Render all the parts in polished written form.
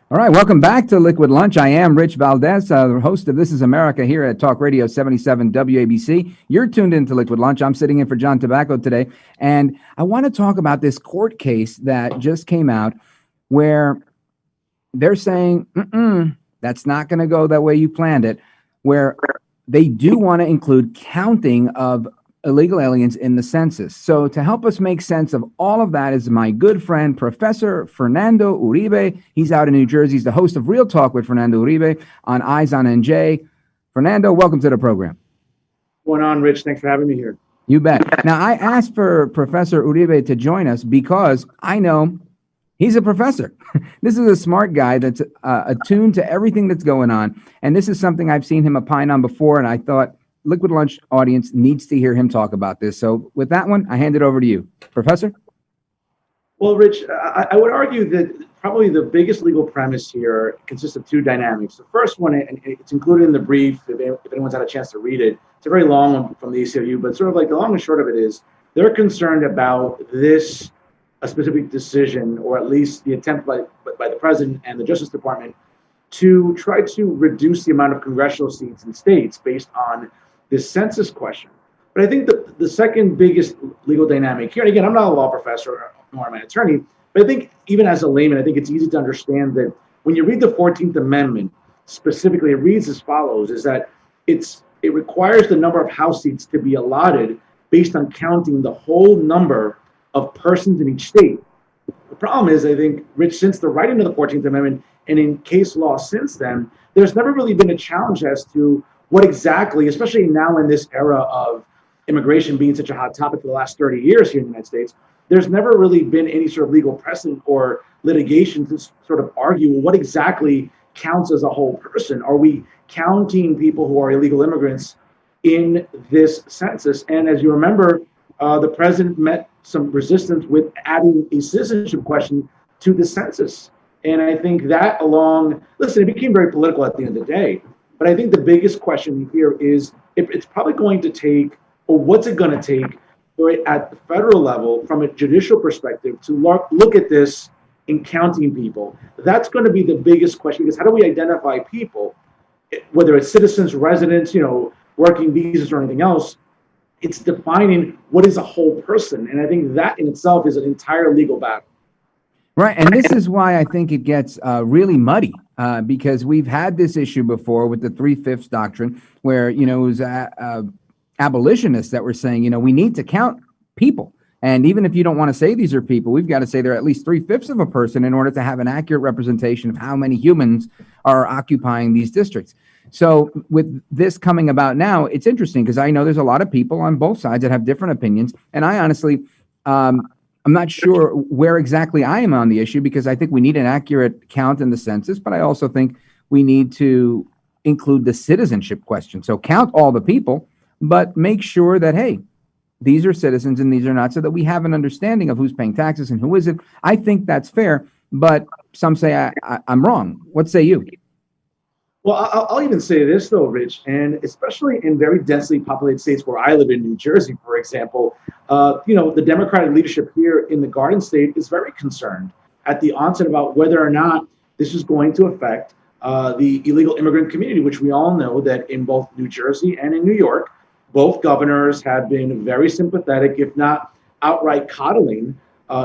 All right, welcome back to Liquid Lunch. I am Rich Valdez, the host of This is America here at Talk Radio 77 WABC. You're tuned into Liquid Lunch. I'm sitting in for John Tobacco today, and I want to talk about this court case that just came out where they're saying, that's not going to go that way you planned it, where they do want to include counting of illegal aliens in the census. So to help us make sense of all of that is my good friend, Professor Fernando Uribe. He's out in New Jersey. He's the host of Real Talk with Fernando Uribe on Eyes on NJ. Fernando, welcome to the program. What's going on, Rich? Thanks for having me here. You bet. Now, I asked for Professor Uribe to join us because I know he's a professor. This is a smart guy that's attuned to everything that's going on. And this is something I've seen him opine on before, and I thought Liquid Lunch audience needs to hear him talk about this. So with that one, I hand it over to you. Professor? Well, Rich, I would argue that probably the biggest legal premise here consists of two dynamics. The first one, and it's included in the brief, if anyone's had a chance to read it, it's a very long one from the ACLU, but sort of like the long and short of it is they're concerned about this a specific decision, or at least the attempt by the president and the Justice Department to try to reduce the amount of congressional seats in states based on this census question. But I think that the second biggest legal dynamic here, and again, I'm not a law professor nor am I an attorney, but I think even as a layman, I think it's easy to understand that when you read the 14th Amendment, specifically, it reads as follows, is that it requires the number of House seats to be allotted based on counting the whole number of persons in each state. The problem is, I think, Rich, since the writing of the 14th Amendment and in case law since then, there's never really been a challenge as to what exactly, especially now in this era of immigration being such a hot topic for the last 30 years here in the United States, there's never really been any sort of legal precedent or litigation to sort of argue what exactly counts as a whole person. Are we counting people who are illegal immigrants in this census? And as you remember, the president met some resistance with adding a citizenship question to the census. And I think that listen, it became very political at the end of the day. But I think the biggest question here is if it's probably going to take, or what's it going to take at the federal level from a judicial perspective to look at this in counting people. That's going to be the biggest question, because how do we identify people, whether it's citizens, residents, working visas or anything else? It's defining what is a whole person. And I think that in itself is an entire legal battle. Right. And this is why I think it gets really muddy, because we've had this issue before with the 3/5 doctrine where, it was abolitionists that were saying, we need to count people. And even if you don't want to say these are people, we've got to say they're at least 3/5 of a person in order to have an accurate representation of how many humans are occupying these districts. So with this coming about now, it's interesting because I know there's a lot of people on both sides that have different opinions. And I honestly, I'm not sure where exactly I am on the issue, because I think we need an accurate count in the census, but I also think we need to include the citizenship question. So count all the people, but make sure that, hey, these are citizens and these are not, so that we have an understanding of who's paying taxes and who isn't. I think that's fair, but some say I'm wrong. What say you? Well, I'll even say this, though, Rich, and especially in very densely populated states where I live in New Jersey, for example, the Democratic leadership here in the Garden State is very concerned at the onset about whether or not this is going to affect the illegal immigrant community, which we all know that in both New Jersey and in New York, both governors have been very sympathetic, if not outright coddling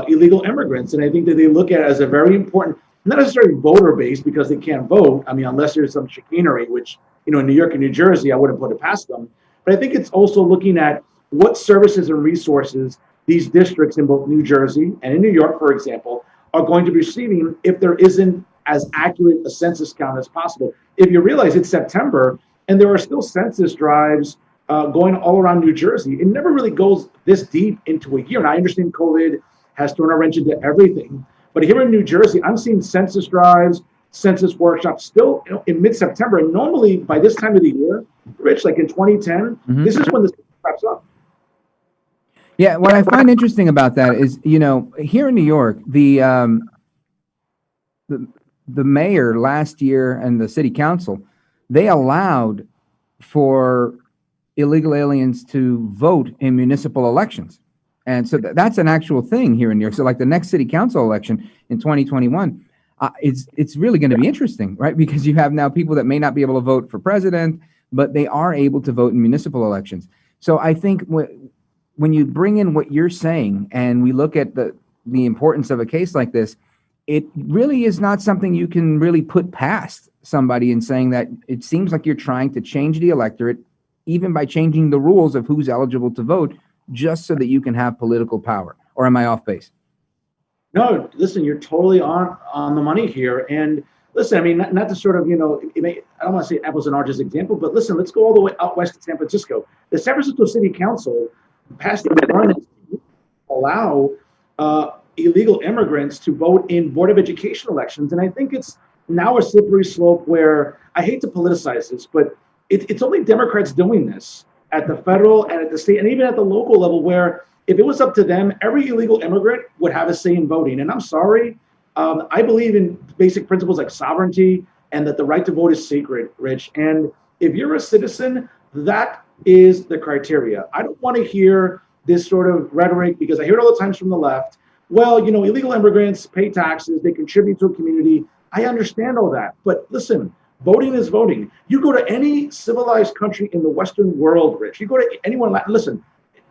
illegal immigrants. And I think that they look at it as a very important, not necessarily voter base because they can't vote. I mean, unless there's some chicanery, which, in New York and New Jersey, I wouldn't put it past them. But I think it's also looking at what services and resources these districts in both New Jersey and in New York, for example, are going to be receiving if there isn't as accurate a census count as possible. If you realize it's September and there are still census drives going all around New Jersey, it never really goes this deep into a year. And I understand COVID has thrown a wrench into everything. But here in New Jersey, I'm seeing census drives, census workshops still in mid-September. And normally by this time of the year, Rich, like in 2010, this is when this wraps up. Yeah, what I find interesting about that is, here in New York, the mayor last year and the city council, they allowed for illegal aliens to vote in municipal elections. And so that's an actual thing here in New York. So like the next city council election in 2021, it's really going to be interesting, right? Because you have now people that may not be able to vote for president, but they are able to vote in municipal elections. So I think when you bring in what you're saying and we look at the importance of a case like this, it really is not something you can really put past somebody in saying that it seems like you're trying to change the electorate, even by changing the rules of who's eligible to vote, just so that you can have political power. Or am I off base? No, listen, you're totally on the money here. And listen, I mean, not to sort of, I don't want to say apples and oranges example, but listen, let's go all the way out west to San Francisco. The San Francisco City Council passed an ordinance to allow illegal immigrants to vote in Board of Education elections. And I think it's now a slippery slope where I hate to politicize this, but it's only Democrats doing this at the federal and at the state and even at the local level, where if it was up to them, every illegal immigrant would have a say in voting. And I'm sorry, I believe in basic principles like sovereignty and that the right to vote is sacred, Rich. And if you're a citizen, that is the criteria. I don't want to hear this sort of rhetoric, because I hear it all the times from the left. Well, illegal immigrants pay taxes, they contribute to a community. I understand all that. But listen, voting is voting. You go to any civilized country in the Western world, Rich. You go to anyone, listen,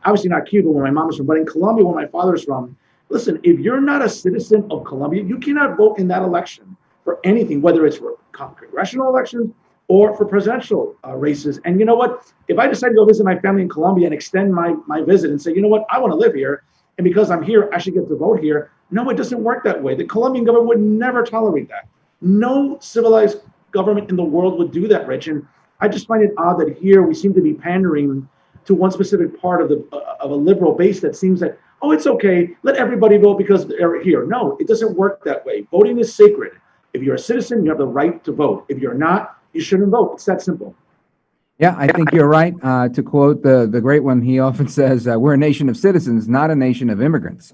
obviously not Cuba, where my mom is from, but in Colombia, where my father is from. Listen, if you're not a citizen of Colombia, you cannot vote in that election for anything, whether it's for congressional elections or for presidential races. And you know what? If I decide to go visit my family in Colombia and extend my visit and say, you know what, I want to live here, and because I'm here, I should get to vote here. No, it doesn't work that way. The Colombian government would never tolerate that. No civilized government in the world would do that, Rich. And I just find it odd that here we seem to be pandering to one specific part of a liberal base that seems like, oh, it's okay, let everybody vote because they're here. No, it doesn't work that way. Voting is sacred. If you're a citizen, you have the right to vote. If you're not, you shouldn't vote. It's that simple. Yeah, I think you're right. To quote the great one, he often says, we're a nation of citizens, not a nation of immigrants.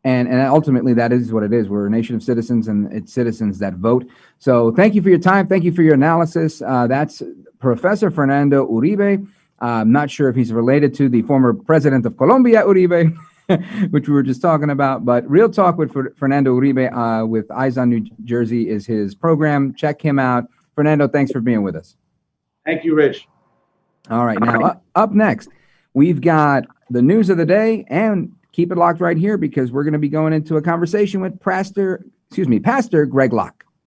And ultimately, that is what it is. We're a nation of citizens, and it's citizens that vote. So thank you for your time. Thank you for your analysis. That's Professor Fernando Uribe. I'm not sure if he's related to the former president of Colombia, Uribe, which we were just talking about. But Real Talk with Fernando Uribe with Eyes on New Jersey is his program. Check him out. Fernando, thanks for being with us. Thank you, Rich. All right. Now, up next, we've got the news of the day, and keep it locked right here because we're going to be going into a conversation with Pastor Greg Locke.